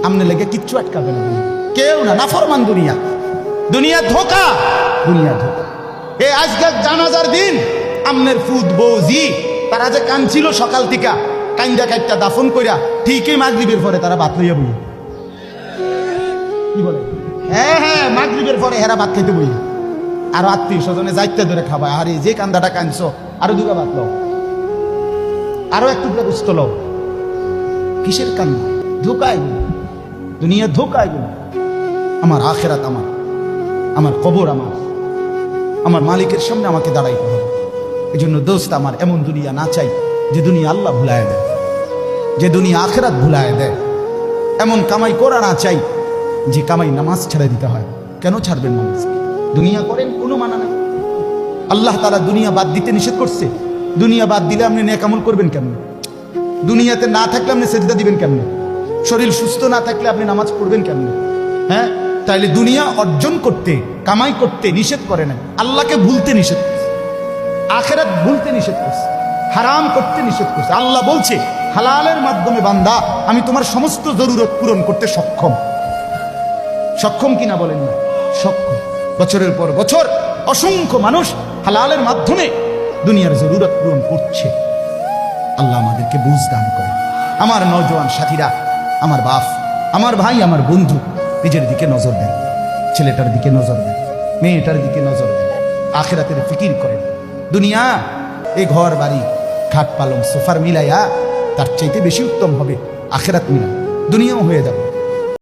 আমনে লেগে কিচ্ছু আটকাবে না, কেউ না, নাফরমান দুনিয়া, দুনিয়া ধোকা, দুনিয়া ধোকা। এই আজকে জানাজার দিন আমনের ফুদ বৌজি তারা যে কাঁদছিল সকাল থেকে, কাইন্দা কাইটা দাফন কইরা ঠিকই মাগরিবের পরে তারা ভাত লইয়া বই। কি বলে? হ্যাঁ হ্যাঁ, মাগরিবের পরে হেরা ভাত খাইতে বই। আর আত্মীয় স্বজনে যাইতে ধরে খাবা, আরে যে কান্দাটা কাঁদছো আরো দুটা ভাত লও, আরো একটু গোস্ত লও। কিসের কান্না? ধোকায় দুনিয়া, ধোকায়। আমার আখেরাত আমার, আমার কবর আমার, আমার মালিকের সামনে আমাকে দাঁড়াইতে হবে। এই জন্য দোস্ত আমার, এমন দুনিয়া না চাই যে দুনিয়া আল্লাহ ভুলায় দেয়, যে দুনিয়া আখেরাত ভুলায় দেয়। এমন কামাই করা না চাই যে কামাই নামাজ ছেড়ে দিতে হয়। কেন ছাড়বেন নামাজ? দুনিয়া করেন, কোনো মানা নাই। আল্লাহ তাআলা দুনিয়া বাদ দিতে নিষেধ করছে। দুনিয়া বাদ দিলে আপনি নেক আমল করবেন কেমন? দুনিয়াতে না থাকলে আপনি সেজদা দিবেন কেমন? শরীর সুস্থ না থাকলে আপনি নামাজ পড়বেন কেমন? হ্যাঁ, তাইলে দুনিয়া অর্জন করতে, কামাই করতে নিষেধ করে না, আল্লাহকে ভুলতে নিষেধ করছে, আখেরাত ভুলতে নিষেধ করছে, হারাম করতে নিষেধ করছে। আল্লাহ বলছে হালালের মাধ্যমে বান্দা আমি তোমার সমস্ত জরুরত পূরণ করতে সক্ষম। সক্ষম কিনা বলেন না? সক্ষম। বছরের পর বছর অসংখ্য মানুষ হালালের মাধ্যমে দুনিয়ার জরুরত পূরণ করছে। আল্লাহ আমাদেরকে বুঝ দান করে। আমার নওজোয়ান সাথীরা, আমার বাপ, আমার ভাই, আমার বন্ধু, নিজের দিকে নজর দেন, ছেলেটার দিকে নজর দেন, মেয়েটার দিকে নজর দেন, আখেরাতের ফিকির করেন। দুনিয়া এই ঘর বাড়ি খাট পালং সোফার মিলাইয়া তার চাইতে বেশি উত্তম হবে আখেরাত মিলা। দুনিয়াও হয়ে যাবে,